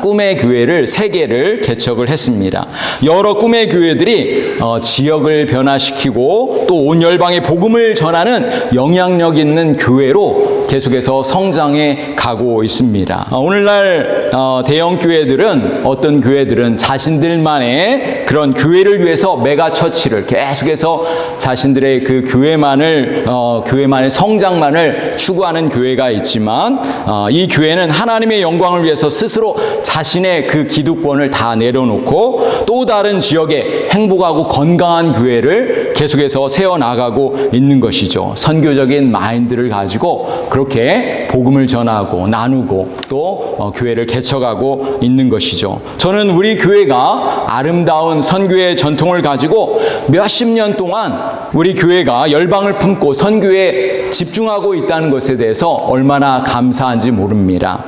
꿈의 교회를 3개를 개척을 했습니다. 여러 꿈의 교회들이 지역을 변화시키고 또 온 열방에 복음을 전하는 영향력 있는 교회로 계속해서 성장해 가고 있습니다. 오늘날 대형 교회들은, 어떤 교회들은 자신들만의 그런 교회를 위해서 메가처치를 계속해서 자신들의 그 교회만의 성장만을 추구하는 교회가 있지만, 이 교회는 하나님의 영광을 위해서 스스로 자신의 그 기득권을 다 내려놓고 또 다른 지역에 행복하고 건강한 교회를 계속해서 세워나가고 있는 것이죠. 선교적인 마인드를 가지고 그렇게 복음을 전하고 나누고 또 교회를 개척하고 있는 것이죠. 저는 우리 교회가 아름다운 선교의 전통을 가지고 몇십 년 동안 우리 교회가 열방을 품고 선교에 집중하고 있다는 것에 대해서 얼마나 감사한지 모릅니다.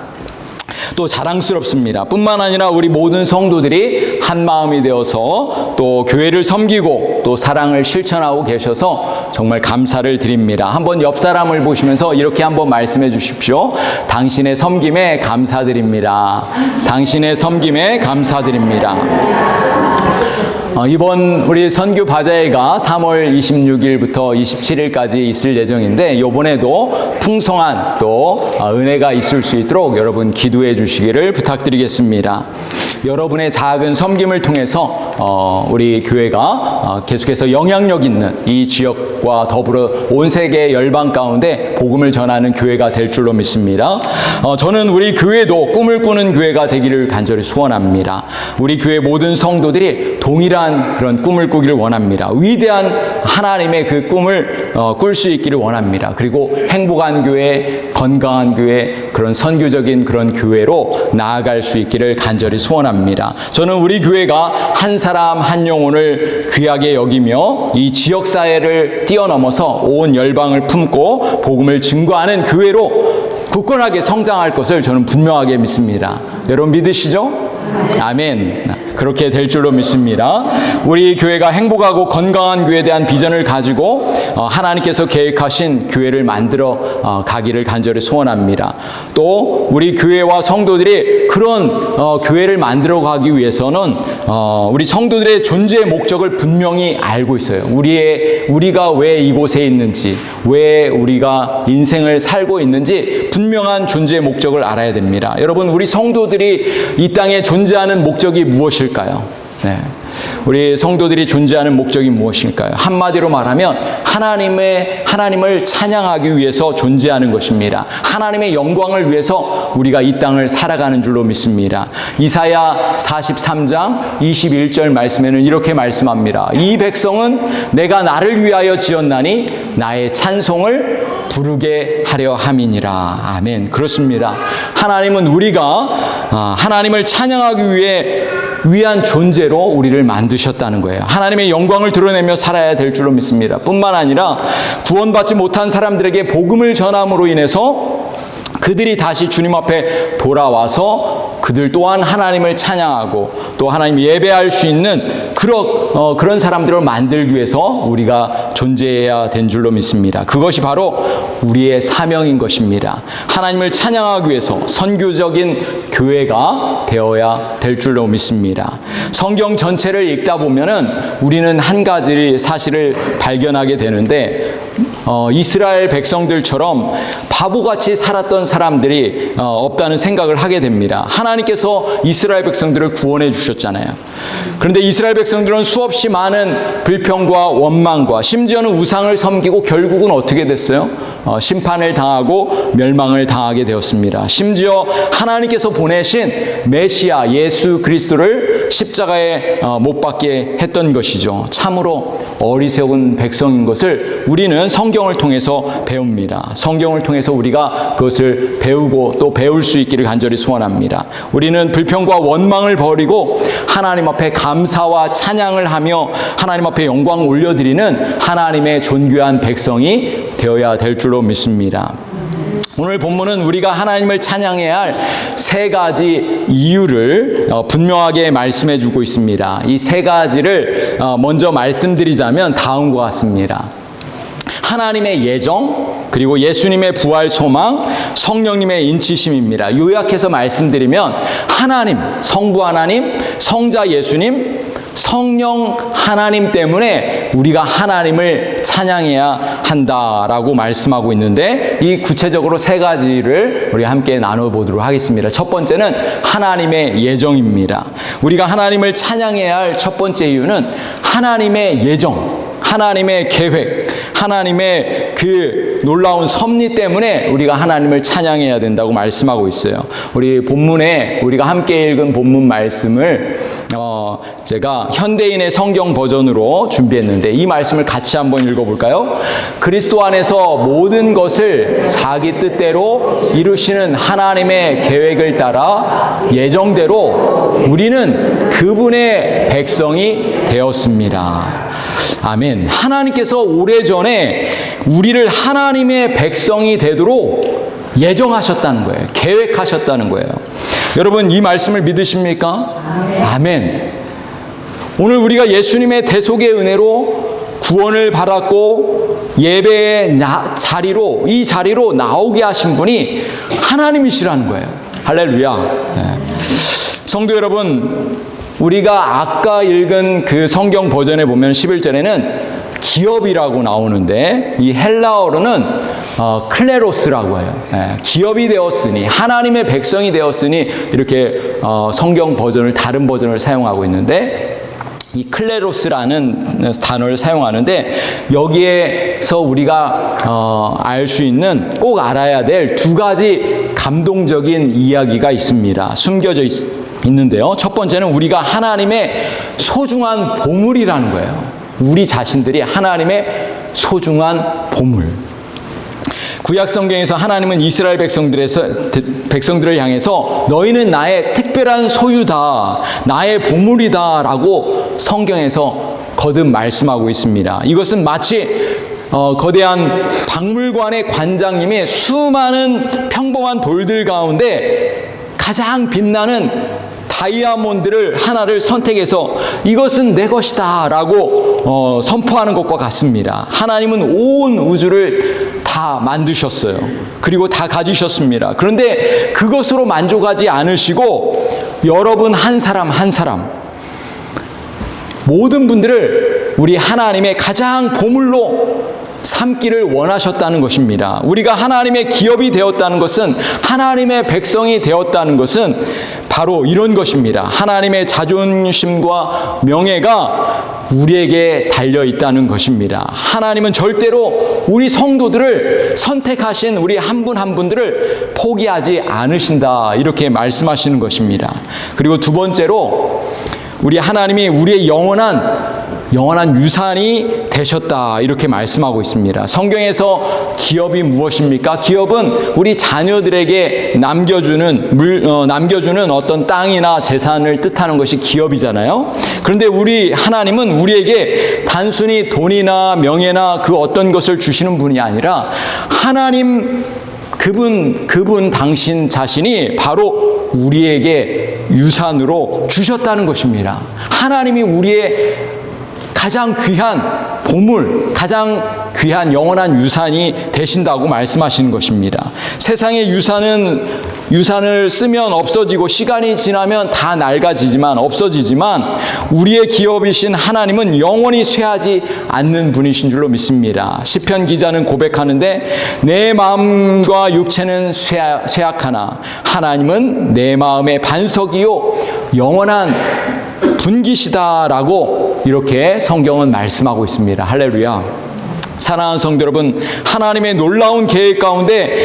또 자랑스럽습니다. 뿐만 아니라 우리 모든 성도들이 한 마음이 되어서 또 교회를 섬기고 또 사랑을 실천하고 계셔서 정말 감사를 드립니다. 한번 옆 사람을 보시면서 이렇게 한번 말씀해 주십시오. 당신의 섬김에 감사드립니다. 당신의 섬김에 감사드립니다. 이번 우리 선교 바자회가 3월 26일부터 27일까지 있을 예정인데, 이번에도 풍성한 또 은혜가 있을 수 있도록 여러분 기도해 주시기를 부탁드리겠습니다. 여러분의 작은 섬김을 통해서 우리 교회가 계속해서 영향력 있는 이 지역과 더불어 온 세계 열방 가운데 복음을 전하는 교회가 될 줄로 믿습니다. 저는 우리 교회도 꿈을 꾸는 교회가 되기를 간절히 소원합니다. 우리 교회 모든 성도들이 동일한 그런 꿈을 꾸기를 원합니다. 위대한 하나님의 그 꿈을 꿀 수 있기를 원합니다. 그리고 행복한 교회, 건강한 교회, 그런 선교적인 그런 교회로 나아갈 수 있기를 간절히 소원합니다. 저는 우리 교회가 한 사람 한 영혼을 귀하게 여기며 이 지역사회를 뛰어넘어서 온 열방을 품고 복음을 증거하는 교회로 굳건하게 성장할 것을 저는 분명하게 믿습니다. 여러분 믿으시죠? 아멘. 그렇게 될 줄로 믿습니다. 우리 교회가 행복하고 건강한 교회에 대한 비전을 가지고 하나님께서 계획하신 교회를 만들어 가기를 간절히 소원합니다. 또 우리 교회와 성도들이 그런 교회를 만들어 가기 위해서는 우리 성도들의 존재의 목적을 분명히 알고 있어요. 우리가 왜 이곳에 있는지, 왜 우리가 인생을 살고 있는지 분명한 존재의 목적을 알아야 됩니다. 여러분, 우리 성도들이 이 땅에 존재하는 목적이 무엇일까요? 네. 우리 성도들이 존재하는 목적이 무엇일까요? 한마디로 말하면 하나님을 찬양하기 위해서 존재하는 것입니다. 하나님의 영광을 위해서 우리가 이 땅을 살아가는 줄로 믿습니다. 이사야 43장 21절 말씀에는 이렇게 말씀합니다. 이 백성은 내가 나를 위하여 지었나니 나의 찬송을 부르게 하려 함이니라. 아멘. 그렇습니다. 하나님은 우리가 하나님을 찬양하기 위한 존재로 우리를 만드셨다는 거예요. 하나님의 영광을 드러내며 살아야 될 줄로 믿습니다. 뿐만 아니라 구원받지 못한 사람들에게 복음을 전함으로 인해서 그들이 다시 주님 앞에 돌아와서 그들 또한 하나님을 찬양하고 또 하나님 예배할 수 있는 그런 사람들을 만들기 위해서 우리가 존재해야 된 줄로 믿습니다. 그것이 바로 우리의 사명인 것입니다. 하나님을 찬양하기 위해서 선교적인 교회가 되어야 될 줄로 믿습니다. 성경 전체를 읽다 보면은 우리는 한 가지 사실을 발견하게 되는데, 이스라엘 백성들처럼 바보같이 살았던 사람들이 없다는 생각을 하게 됩니다. 하나님께서 이스라엘 백성들을 구원해 주셨잖아요. 그런데 이스라엘 백성들은 수없이 많은 불평과 원망과 심지어는 우상을 섬기고 결국은 어떻게 됐어요? 심판을 당하고 멸망을 당하게 되었습니다. 심지어 하나님께서 보내신 메시아 예수 그리스도를 십자가에 못 박게 했던 것이죠. 참으로 어리석은 백성인 것을 우리는 성경을 통해서 배웁니다. 성경을 통해서 우리가 그것을 배우고 또 배울 수 있기를 간절히 소원합니다. 우리는 불평과 원망을 버리고 하나님 앞에 감사와 찬양을 하며 하나님 앞에 영광을 올려드리는 하나님의 존귀한 백성이 되어야 될 줄로 믿습니다. 오늘 본문은 우리가 하나님을 찬양해야 할 3가지 이유를 분명하게 말씀해 주고 있습니다. 이 3가지를 먼저 말씀드리자면 다음과 같습니다. 하나님의 예정, 그리고 예수님의 부활 소망, 성령님의 인치심입니다. 요약해서 말씀드리면 하나님, 성부 하나님, 성자 예수님, 성령 하나님 때문에 우리가 하나님을 찬양해야 한다라고 말씀하고 있는데, 이 구체적으로 세 가지를 우리 함께 나눠보도록 하겠습니다. 첫 번째는 하나님의 예정입니다. 우리가 하나님을 찬양해야 할 첫 번째 이유는 하나님의 예정, 하나님의 계획, 하나님의 그 놀라운 섭리 때문에 우리가 하나님을 찬양해야 된다고 말씀하고 있어요. 우리 본문에 우리가 함께 읽은 본문 말씀을 제가 현대인의 성경 버전으로 준비했는데, 이 말씀을 같이 한번 읽어볼까요? 그리스도 안에서 모든 것을 자기 뜻대로 이루시는 하나님의 계획을 따라 예정대로 우리는 그분의 백성이 되었습니다. 아멘. 하나님께서 오래전에 우리를 하나님의 백성이 되도록 예정하셨다는 거예요. 계획하셨다는 거예요. 여러분, 이 말씀을 믿으십니까? 아멘. 오늘 우리가 예수님의 대속의 은혜로 구원을 받았고 예배의 자리로, 이 자리로 나오게 하신 분이 하나님이시라는 거예요. 할렐루야. 네. 성도 여러분, 우리가 아까 읽은 그 성경 버전에 보면 11절에는 기업이라고 나오는데, 이 헬라어로는 클레로스라고 해요. 기업이 되었으니, 하나님의 백성이 되었으니, 이렇게 성경 버전을, 다른 버전을 사용하고 있는데, 이 클레로스라는 단어를 사용하는데, 여기에서 우리가 알 수 있는, 꼭 알아야 될 두 가지 감동적인 이야기가 있습니다. 숨겨져 있는데요. 첫 번째는 우리가 하나님의 소중한 보물이라는 거예요. 우리 자신들이 하나님의 소중한 보물. 구약 성경에서 하나님은 이스라엘 백성들을 향해서 너희는 나의 특별한 소유다, 나의 보물이다 라고 성경에서 거듭 말씀하고 있습니다. 이것은 마치 거대한 박물관의 관장님이 수많은 평범한 돌들 가운데 가장 빛나는 다이아몬드를 하나를 선택해서 이것은 내 것이다 라고 선포하는 것과 같습니다. 하나님은 온 우주를 다 만드셨어요. 그리고 다 가지셨습니다. 그런데 그것으로 만족하지 않으시고 여러분 한 사람 한 사람, 모든 분들을 우리 하나님의 가장 보물로 삼기를 원하셨다는 것입니다. 우리가 하나님의 기업이 되었다는 것은, 하나님의 백성이 되었다는 것은 바로 이런 것입니다. 하나님의 자존심과 명예가 우리에게 달려 있다는 것입니다. 하나님은 절대로 우리 성도들을, 선택하신 우리 한 분 한 분들을 포기하지 않으신다, 이렇게 말씀하시는 것입니다. 그리고 두 번째로, 우리 하나님이 우리의 영원한 유산이 되셨다, 이렇게 말씀하고 있습니다. 성경에서 기업이 무엇입니까? 기업은 우리 자녀들에게 남겨주는 어떤 땅이나 재산을 뜻하는 것이 기업이잖아요. 그런데 우리 하나님은 우리에게 단순히 돈이나 명예나 그 어떤 것을 주시는 분이 아니라, 하나님 그분 당신 자신이 바로 우리에게 유산으로 주셨다는 것입니다. 하나님이 우리의 가장 귀한 보물, 가장 귀한 영원한 유산이 되신다고 말씀하시는 것입니다. 세상의 유산을 쓰면 없어지고 시간이 지나면 다 낡아지지만, 없어지지만, 우리의 기업이신 하나님은 영원히 쇠하지 않는 분이신 줄로 믿습니다. 시편 기자는 고백하는데, 내 마음과 육체는 쇠약하나 하나님은 내 마음의 반석이요 영원한 분기시다라고 이렇게 성경은 말씀하고 있습니다. 할렐루야. 사랑하는 성도 여러분, 하나님의 놀라운 계획 가운데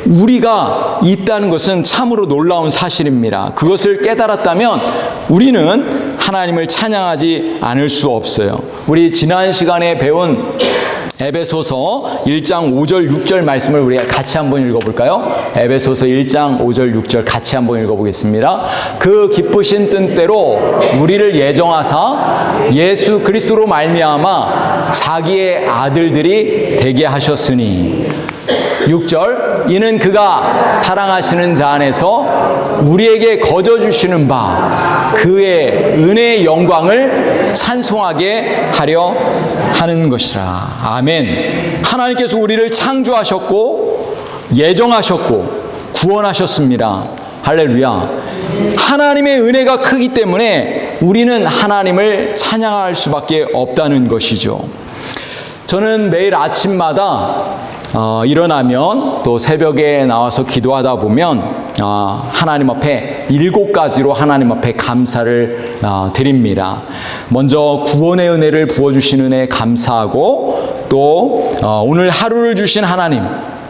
우리가 있다는 것은 참으로 놀라운 사실입니다. 그것을 깨달았다면 우리는 하나님을 찬양하지 않을 수 없어요. 우리 지난 시간에 배운 에베소서 1장 5절 6절 말씀을 우리가 같이 한번 읽어볼까요? 에베소서 1장 5절 6절 같이 한번 읽어보겠습니다. 그 기쁘신 뜻대로 우리를 예정하사 예수 그리스도로 말미암아 자기의 아들들이 되게 하셨으니. 6절, 이는 그가 사랑하시는 자 안에서 우리에게 거저 주시는 바 그의 은혜의 영광을 찬송하게 하려 하는 것이라. 아멘. 하나님께서 우리를 창조하셨고 예정하셨고 구원하셨습니다. 할렐루야. 하나님의 은혜가 크기 때문에 우리는 하나님을 찬양할 수밖에 없다는 것이죠. 저는 매일 아침마다 일어나면 또 새벽에 나와서 기도하다 보면 하나님 앞에 7가지로 하나님 앞에 감사를 드립니다. 먼저 구원의 은혜를 부어주신 은혜에 감사하고, 또 오늘 하루를 주신 하나님,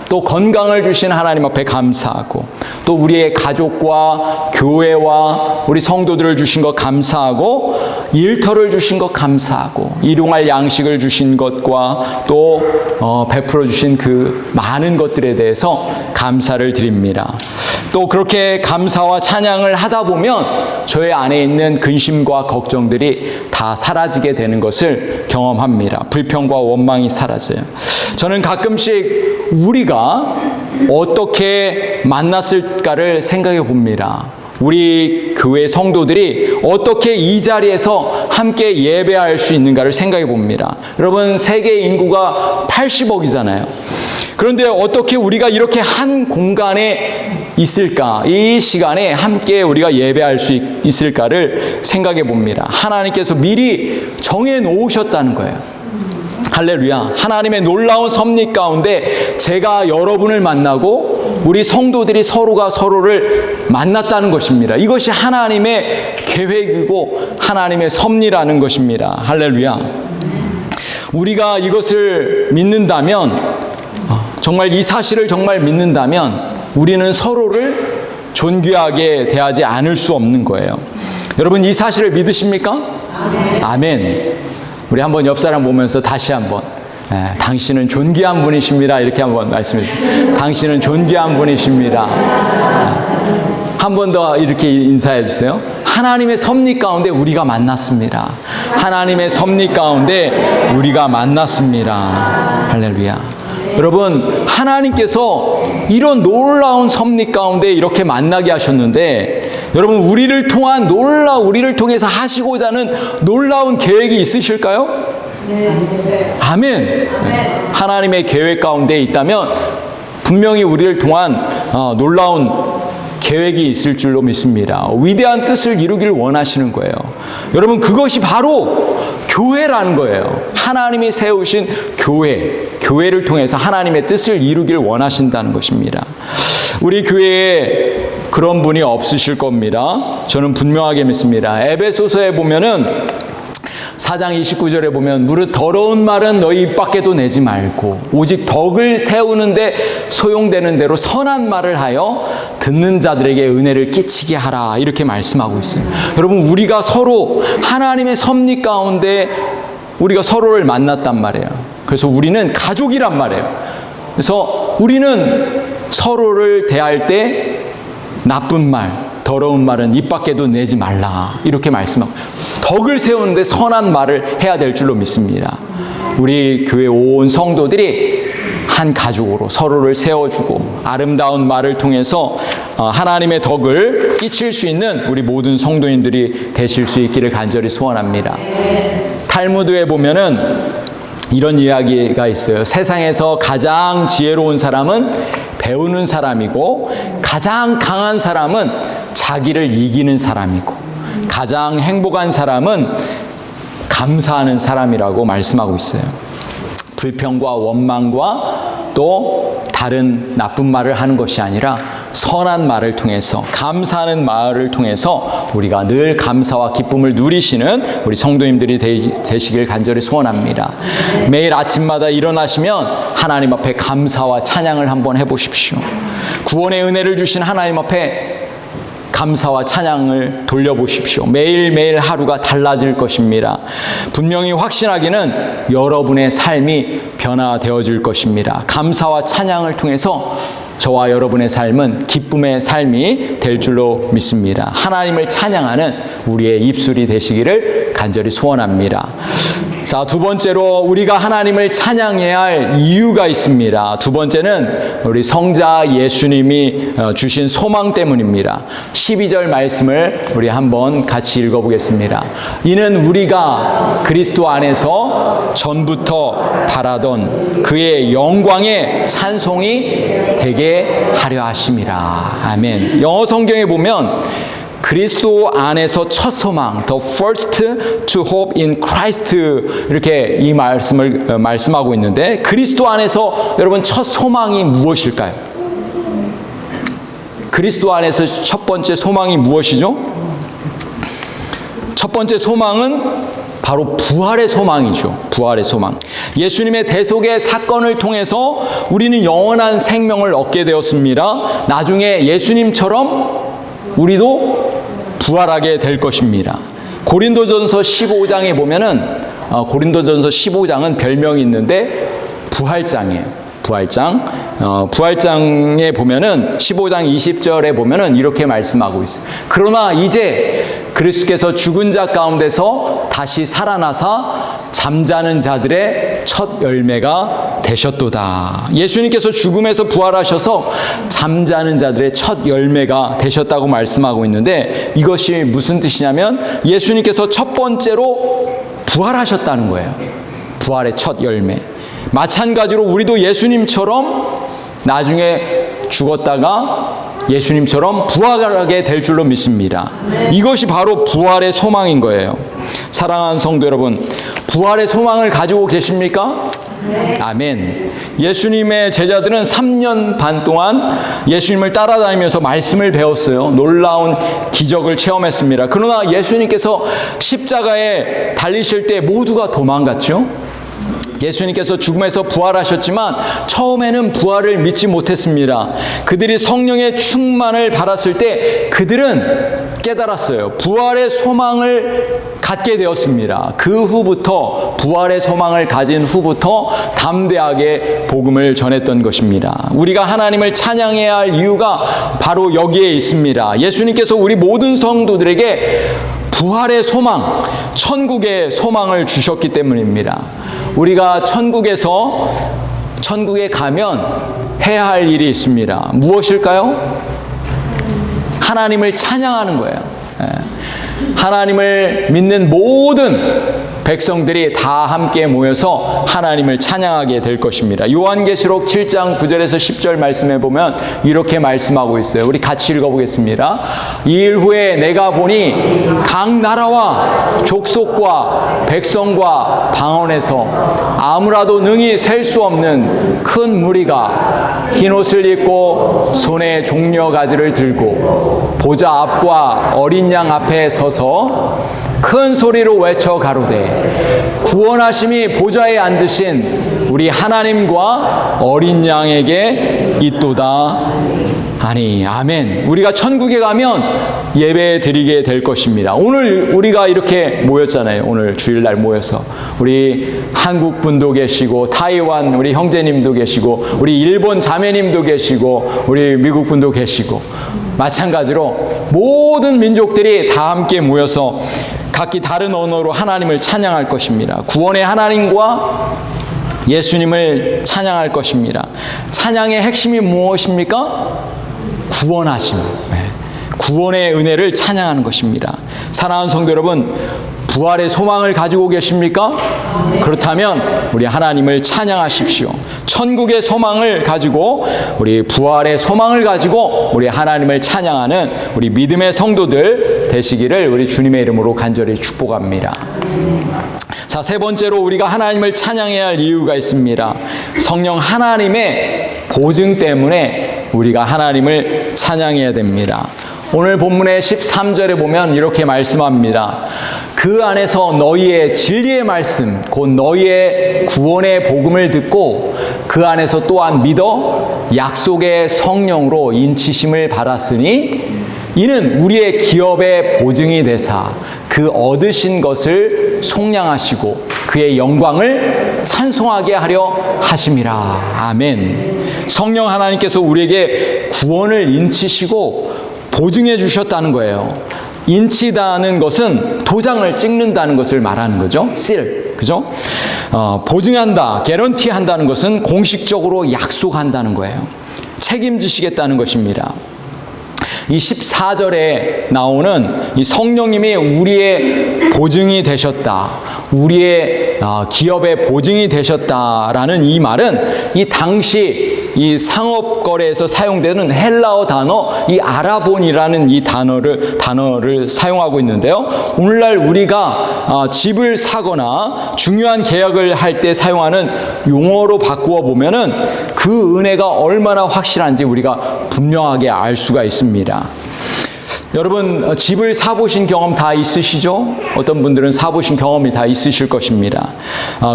또 건강을 주신 하나님 앞에 감사하고, 또 우리의 가족과 교회와 우리 성도들을 주신 것 감사하고, 일터를 주신 것 감사하고, 일용할 양식을 주신 것과 또 베풀어 주신 그 많은 것들에 대해서 감사를 드립니다. 또 그렇게 감사와 찬양을 하다 보면 저의 안에 있는 근심과 걱정들이 다 사라지게 되는 것을 경험합니다. 불평과 원망이 사라져요. 저는 가끔씩 우리가 어떻게 만났을까를 생각해 봅니다. 우리 교회 성도들이 어떻게 이 자리에서 함께 예배할 수 있는가를 생각해 봅니다. 여러분, 세계 인구가 80억이잖아요. 그런데 어떻게 우리가 이렇게 한 공간에 있을까? 이 시간에 함께 우리가 예배할 수 있을까를 생각해 봅니다. 하나님께서 미리 정해 놓으셨다는 거예요. 할렐루야. 하나님의 놀라운 섭리 가운데 제가 여러분을 만나고 우리 성도들이 서로가 서로를 만났다는 것입니다. 이것이 하나님의 계획이고 하나님의 섭리라는 것입니다. 할렐루야. 우리가 이것을 믿는다면, 정말 이 사실을 정말 믿는다면 우리는 서로를 존귀하게 대하지 않을 수 없는 거예요. 여러분, 이 사실을 믿으십니까? 아멘. 우리 한번 옆 사람 보면서 다시 한번, 당신은 존귀한 분이십니다. 이렇게 한번 말씀해 주세요. 당신은 존귀한 분이십니다. 한 번 더 이렇게 인사해 주세요. 하나님의 섭리 가운데 우리가 만났습니다. 하나님의 섭리 가운데 우리가 만났습니다. 할렐루야. 여러분, 하나님께서 이런 놀라운 섭리 가운데 이렇게 만나게 하셨는데, 여러분, 우리를 통해서 하시고자 하는 놀라운 계획이 있으실까요? 네. 아멘. 하나님의 계획 가운데 있다면 분명히 우리를 통한 놀라운 계획이 있을 줄로 믿습니다. 위대한 뜻을 이루기를 원하시는 거예요. 여러분, 그것이 바로 교회라는 거예요. 하나님이 세우신 교회를 통해서 하나님의 뜻을 이루기를 원하신다는 것입니다. 우리 교회에 그런 분이 없으실 겁니다. 저는 분명하게 믿습니다. 에베소서에 보면은 4장 29절에 보면, 무릇 더러운 말은 너희 입 밖에도 내지 말고 오직 덕을 세우는데 소용되는 대로 선한 말을 하여 듣는 자들에게 은혜를 끼치게 하라, 이렇게 말씀하고 있어요. 여러분, 우리가 서로 하나님의 섭리 가운데 우리가 서로를 만났단 말이에요. 그래서 우리는 가족이란 말이에요. 그래서 우리는 서로를 대할 때 나쁜 말, 더러운 말은 입 밖에도 내지 말라, 이렇게 말씀하고, 덕을 세우는데 선한 말을 해야 될 줄로 믿습니다. 우리 교회 온 성도들이 한 가족으로 서로를 세워주고 아름다운 말을 통해서 하나님의 덕을 끼칠 수 있는 우리 모든 성도인들이 되실 수 있기를 간절히 소원합니다. 탈무드에 보면은 이런 이야기가 있어요. 세상에서 가장 지혜로운 사람은 배우는 사람이고, 가장 강한 사람은 자기를 이기는 사람이고, 가장 행복한 사람은 감사하는 사람이라고 말씀하고 있어요. 불평과 원망과 또 다른 나쁜 말을 하는 것이 아니라 선한 말을 통해서, 감사하는 말을 통해서 우리가 늘 감사와 기쁨을 누리시는 우리 성도님들이 되시길 간절히 소원합니다. 매일 아침마다 일어나시면 하나님 앞에 감사와 찬양을 한번 해보십시오. 구원의 은혜를 주신 하나님 앞에 감사와 찬양을 돌려보십시오. 매일매일 하루가 달라질 것입니다. 분명히 확신하기는 여러분의 삶이 변화되어질 것입니다. 감사와 찬양을 통해서 저와 여러분의 삶은 기쁨의 삶이 될 줄로 믿습니다. 하나님을 찬양하는 우리의 입술이 되시기를 간절히 소원합니다. 자, 두 번째로 우리가 하나님을 찬양해야 할 이유가 있습니다. 두 번째는 우리 성자 예수님이 주신 소망 때문입니다. 12절 말씀을 우리 한번 같이 읽어보겠습니다. 이는 우리가 그리스도 안에서 전부터 바라던 그의 영광의 찬송이 되게 하려 하심이라. 아멘. 영어 성경에 보면 그리스도 안에서 첫 소망, the first to hope in Christ, 이렇게 이 말씀을 말씀하고 있는데, 그리스도 안에서 여러분 첫 소망이 무엇일까요? 그리스도 안에서 첫 번째 소망이 무엇이죠? 첫 번째 소망은 바로 부활의 소망이죠. 부활의 소망. 예수님의 대속의 사건을 통해서 우리는 영원한 생명을 얻게 되었습니다. 나중에 예수님처럼 우리도 부활하게 될 것입니다. 고린도전서 15장에 보면은 고린도전서 15장은 별명이 있는데 부활장이에요. 부활장. 부활장에 보면은 15장 20절에 보면은 이렇게 말씀하고 있어요. 그러나 이제 그리스도께서 죽은 자 가운데서 다시 살아나사 잠자는 자들의 첫 열매가 되셨도다. 예수님께서 죽음에서 부활하셔서 잠자는 자들의 첫 열매가 되셨다고 말씀하고 있는데, 이것이 무슨 뜻이냐면 예수님께서 첫 번째로 부활하셨다는 거예요. 부활의 첫 열매. 마찬가지로 우리도 예수님처럼 나중에 죽었다가 예수님처럼 부활하게 될 줄로 믿습니다. 이것이 바로 부활의 소망인 거예요. 사랑하는 성도 여러분, 부활의 소망을 가지고 계십니까? 네. 아멘. 예수님의 제자들은 3년 반 동안 예수님을 따라다니면서 말씀을 배웠어요. 놀라운 기적을 체험했습니다. 그러나 예수님께서 십자가에 달리실 때 모두가 도망갔죠. 예수님께서 죽음에서 부활하셨지만 처음에는 부활을 믿지 못했습니다. 그들이 성령의 충만을 받았을 때 그들은 깨달았어요. 부활의 소망을 갖게 되었습니다. 그 후부터, 부활의 소망을 가진 후부터 담대하게 복음을 전했던 것입니다. 우리가 하나님을 찬양해야 할 이유가 바로 여기에 있습니다. 예수님께서 우리 모든 성도들에게 부활의 소망, 천국의 소망을 주셨기 때문입니다. 우리가 천국에 가면 해야 할 일이 있습니다. 무엇일까요? 하나님을 찬양하는 거예요. 하나님을 믿는 모든 백성들이 다 함께 모여서 하나님을 찬양하게 될 것입니다. 요한계시록 7장 9절에서 10절 말씀에 보면 이렇게 말씀하고 있어요. 우리 같이 읽어보겠습니다. 이 일 후에 내가 보니 각 나라와 족속과 백성과 방언에서 아무라도 능히 셀 수 없는 큰 무리가 흰옷을 입고 손에 종려 가지를 들고 보좌 앞과 어린 양 앞에 서서 큰 소리로 외쳐 가로되 구원하심이 보좌에 앉으신 우리 하나님과 어린 양에게 있도다 하니. 아멘. 우리가 천국에 가면 예배 드리게 될 것입니다. 오늘 우리가 이렇게 모였잖아요. 오늘 주일날 모여서 우리 한국 분도 계시고 타이완 우리 형제님도 계시고 우리 일본 자매님도 계시고 우리 미국 분도 계시고 마찬가지로 모든 민족들이 다 함께 모여서 각기 다른 언어로 하나님을 찬양할 것입니다. 구원의 하나님과 예수님을 찬양할 것입니다. 찬양의 핵심이 무엇입니까? 구원하심. 구원의 은혜를 찬양하는 것입니다. 사랑하는 성도 여러분, 부활의 소망을 가지고 계십니까? 그렇다면 우리 하나님을 찬양하십시오. 천국의 소망을 가지고, 우리 부활의 소망을 가지고 우리 하나님을 찬양하는 우리 믿음의 성도들 되시기를 우리 주님의 이름으로 간절히 축복합니다. 자, 세 번째로 우리가 하나님을 찬양해야 할 이유가 있습니다. 성령 하나님의 보증 때문에 우리가 하나님을 찬양해야 됩니다. 오늘 본문의 13절에 보면 이렇게 말씀합니다. 그 안에서 너희의 진리의 말씀, 곧 너희의 구원의 복음을 듣고 그 안에서 또한 믿어 약속의 성령으로 인치심을 받았으니 이는 우리의 기업의 보증이 되사 그 얻으신 것을 속량하시고 그의 영광을 찬송하게 하려 하심이라. 아멘. 성령 하나님께서 우리에게 구원을 인치시고 보증해 주셨다는 거예요. 인치다는 것은 도장을 찍는다는 것을 말하는 거죠. seal. 그죠? 보증한다, 개런티 한다는 것은 공식적으로 약속한다는 거예요. 책임지시겠다는 것입니다. 이 14절에 나오는 이 성령님이 우리의 보증이 되셨다, 우리의 기업의 보증이 되셨다라는 이 말은 이 당시 이 상업거래에서 사용되는 헬라어 단어, 이 아라본이라는 이 단어를 사용하고 있는데요. 오늘날 우리가 집을 사거나 중요한 계약을 할 때 사용하는 용어로 바꾸어 보면은 그 은혜가 얼마나 확실한지 우리가 분명하게 알 수가 있습니다. 여러분, 집을 사보신 경험 다 있으시죠? 어떤 분들은 사보신 경험이 다 있으실 것입니다.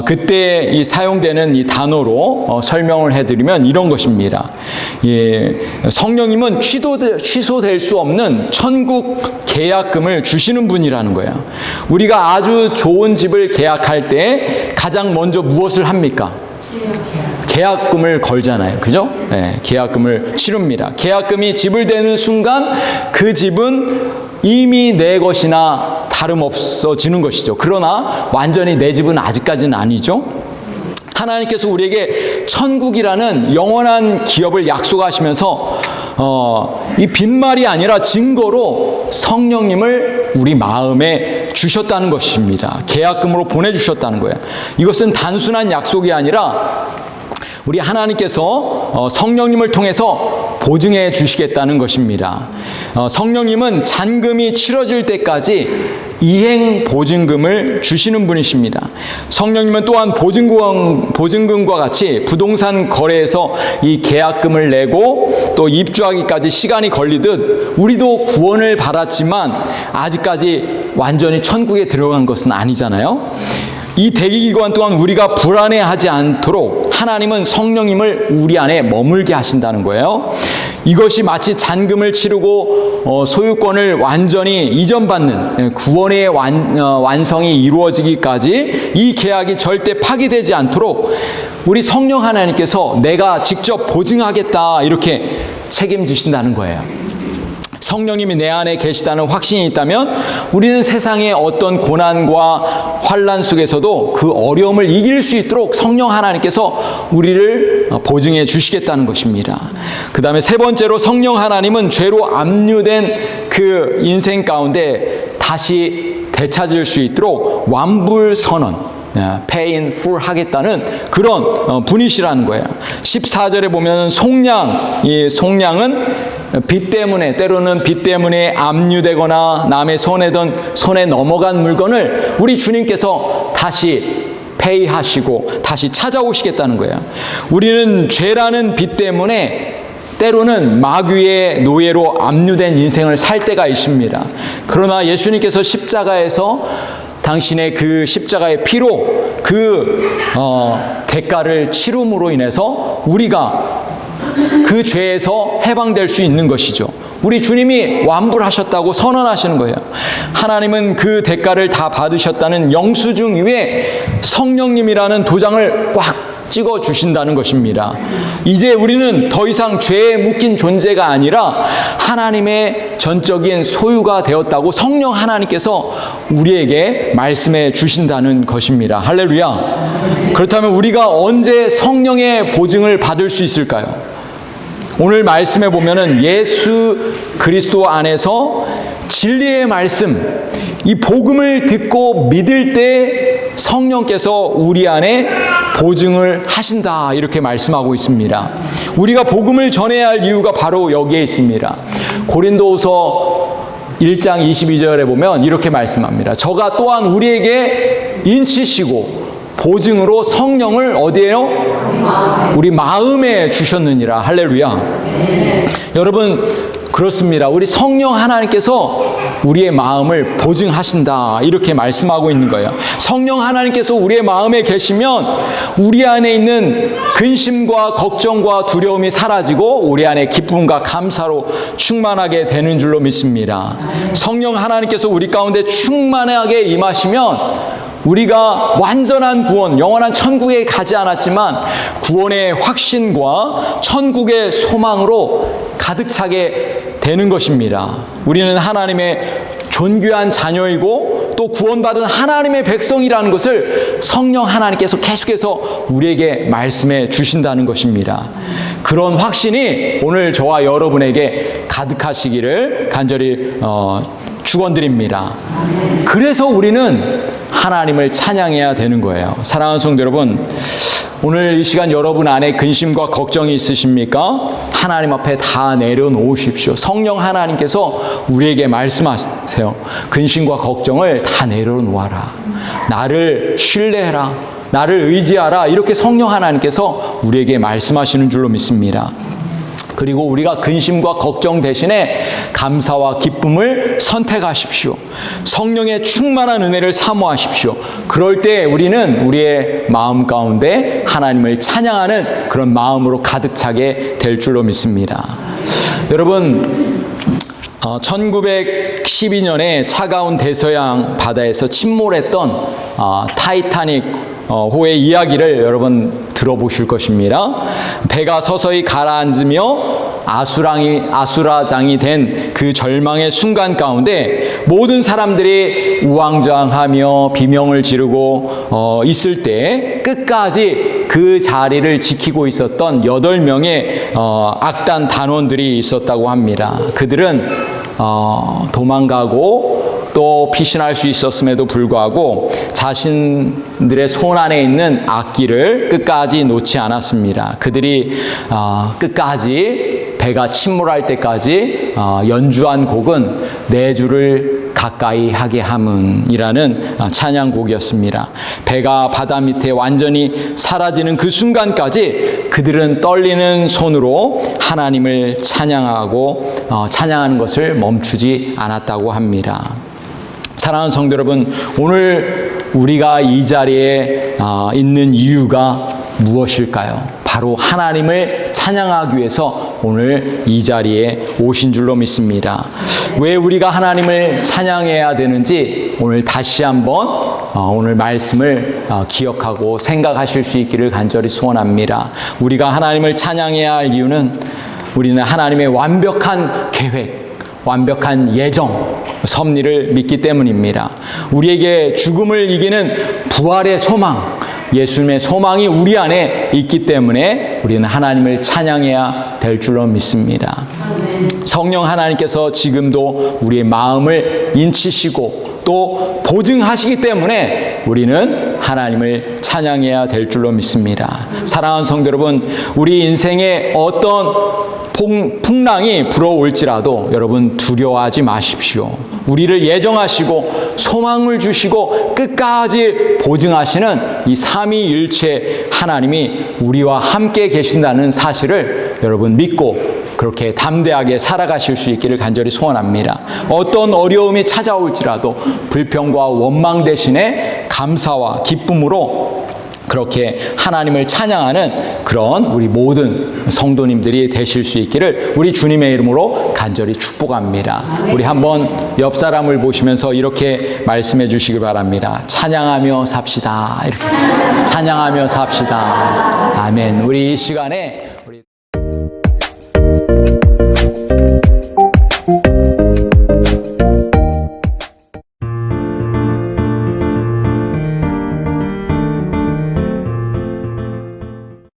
그때 이 사용되는 이 단어로 설명을 해드리면 이런 것입니다. 성령님은 취소될 수 없는 천국 계약금을 주시는 분이라는 거예요. 우리가 아주 좋은 집을 계약할 때 가장 먼저 무엇을 합니까? 계약금을 걸잖아요. 그죠? 네, 계약금을 치릅니다. 계약금이 지불되는 순간 그 집은 이미 내 것이나 다름없어지는 것이죠. 그러나 완전히 내 집은 아직까지는 아니죠. 하나님께서 우리에게 천국이라는 영원한 기업을 약속하시면서 이 빈말이 아니라 증거로 성령님을 우리 마음에 주셨다는 것입니다. 계약금으로 보내주셨다는 거예요. 이것은 단순한 약속이 아니라 우리 하나님께서 성령님을 통해서 보증해 주시겠다는 것입니다. 성령님은 잔금이 치러질 때까지 이행 보증금을 주시는 분이십니다. 성령님은 또한 보증금과 같이 부동산 거래에서 이 계약금을 내고 또 입주하기까지 시간이 걸리듯 우리도 구원을 받았지만 아직까지 완전히 천국에 들어간 것은 아니잖아요. 이 대기기간 동안 우리가 불안해하지 않도록 하나님은 성령님을 우리 안에 머물게 하신다는 거예요. 이것이 마치 잔금을 치르고 소유권을 완전히 이전받는 구원의 완성이 이루어지기까지 이 계약이 절대 파기되지 않도록 우리 성령 하나님께서 내가 직접 보증하겠다 이렇게 책임지신다는 거예요. 성령님이 내 안에 계시다는 확신이 있다면 우리는 세상의 어떤 고난과 환난 속에서도 그 어려움을 이길 수 있도록 성령 하나님께서 우리를 보증해 주시겠다는 것입니다. 그 다음에 세 번째로 성령 하나님은 죄로 압류된 그 인생 가운데 다시 되찾을 수 있도록 완불선언, pay in full 하겠다는 그런 분이시라는 거예요. 14절에 보면 이 속량은 빚 때문에, 때로는 빚 때문에 압류되거나 남의 손에 넘어간 물건을 우리 주님께서 다시 페이하시고 다시 찾아오시겠다는 거예요. 우리는 죄라는 빚 때문에 때로는 마귀의 노예로 압류된 인생을 살 때가 있습니다. 그러나 예수님께서 십자가에서 당신의 그 십자가의 피로 그 대가를 치름으로 인해서 우리가 그 죄에서 해방될 수 있는 것이죠. 우리 주님이 완불하셨다고 선언하시는 거예요. 하나님은 그 대가를 다 받으셨다는 영수증 위에 성령님이라는 도장을 꽉 찍어 주신다는 것입니다. 이제 우리는 더 이상 죄에 묶인 존재가 아니라 하나님의 전적인 소유가 되었다고 성령 하나님께서 우리에게 말씀해 주신다는 것입니다. 할렐루야. 그렇다면 우리가 언제 성령의 보증을 받을 수 있을까요? 오늘 말씀에 보면은 예수 그리스도 안에서 진리의 말씀, 이 복음을 듣고 믿을 때 성령께서 우리 안에 보증을 하신다 이렇게 말씀하고 있습니다. 우리가 복음을 전해야 할 이유가 바로 여기에 있습니다. 고린도후서 1장 22절에 보면 이렇게 말씀합니다. 저가 또한 우리에게 인치시고 보증으로 성령을 어디에요? 우리 마음에 주셨느니라. 할렐루야. 여러분 그렇습니다. 우리 성령 하나님께서 우리의 마음을 보증하신다 이렇게 말씀하고 있는 거예요. 성령 하나님께서 우리의 마음에 계시면 우리 안에 있는 근심과 걱정과 두려움이 사라지고 우리 안에 기쁨과 감사로 충만하게 되는 줄로 믿습니다. 성령 하나님께서 우리 가운데 충만하게 임하시면 우리가 완전한 구원, 영원한 천국에 가지 않았지만 구원의 확신과 천국의 소망으로 가득 차게 되는 것입니다. 우리는 하나님의 존귀한 자녀이고 또 구원받은 하나님의 백성이라는 것을 성령 하나님께서 계속해서 우리에게 말씀해 주신다는 것입니다. 그런 확신이 오늘 저와 여러분에게 가득하시기를 간절히 축원드립니다. 그래서 우리는 하나님을 찬양해야 되는 거예요. 사랑하는 성도 여러분, 오늘 이 시간 여러분 안에 근심과 걱정이 있으십니까? 하나님 앞에 다 내려놓으십시오. 성령 하나님께서 우리에게 말씀하세요. 근심과 걱정을 다 내려놓아라. 나를 신뢰해라. 나를 의지하라. 이렇게 성령 하나님께서 우리에게 말씀하시는 줄로 믿습니다. 그리고 우리가 근심과 걱정 대신에 감사와 기쁨을 선택하십시오. 성령의 충만한 은혜를 사모하십시오. 그럴 때 우리는 우리의 마음 가운데 하나님을 찬양하는 그런 마음으로 가득 차게 될 줄로 믿습니다. 여러분, 1912년에 차가운 대서양 바다에서 침몰했던 타이타닉 호의 이야기를 여러분 들어보실 것입니다. 배가 서서히 가라앉으며 아수라장이 된 그 절망의 순간 가운데 모든 사람들이 우왕좌왕하며 비명을 지르고 있을 때 끝까지 그 자리를 지키고 있었던 8명의 악단 단원들이 있었다고 합니다. 그들은 도망가고 또 피신할 수 있었음에도 불구하고 자신들의 손 안에 있는 악기를 끝까지 놓지 않았습니다. 그들이 끝까지 배가 침몰할 때까지 연주한 곡은 내 주를 가까이 하게 함은이라는 찬양곡이었습니다. 배가 바다 밑에 완전히 사라지는 그 순간까지 그들은 떨리는 손으로 하나님을 찬양하는 것을 멈추지 않았다고 합니다. 사랑하는 성도 여러분, 오늘 우리가 이 자리에 있는 이유가 무엇일까요? 바로 하나님을 찬양하기 위해서 오늘 이 자리에 오신 줄로 믿습니다. 왜 우리가 하나님을 찬양해야 되는지 오늘 다시 한번 오늘 말씀을 기억하고 생각하실 수 있기를 간절히 소원합니다. 우리가 하나님을 찬양해야 할 이유는 우리는 하나님의 완벽한 계획, 완벽한 예정, 섭리를 믿기 때문입니다. 우리에게 죽음을 이기는 부활의 소망, 예수님의 소망이 우리 안에 있기 때문에 우리는 하나님을 찬양해야 될 줄로 믿습니다. 성령 하나님께서 지금도 우리의 마음을 인치시고 또 보증하시기 때문에 우리는 하나님을 찬양해야 될 줄로 믿습니다. 사랑하는 성도 여러분, 우리 인생에 어떤 풍랑이 불어올지라도 여러분 두려워하지 마십시오. 우리를 예정하시고 소망을 주시고 끝까지 보증하시는 이 삼위일체 하나님이 우리와 함께 계신다는 사실을 여러분 믿고 그렇게 담대하게 살아가실 수 있기를 간절히 소원합니다. 어떤 어려움이 찾아올지라도 불평과 원망 대신에 감사와 기쁨으로 그렇게 하나님을 찬양하는 그런 우리 모든 성도님들이 되실 수 있기를 우리 주님의 이름으로 간절히 축복합니다. 우리 한번 옆 사람을 보시면서 이렇게 말씀해 주시기 바랍니다. 찬양하며 삽시다. 이렇게 찬양하며 삽시다. 아멘. 우리 이 시간에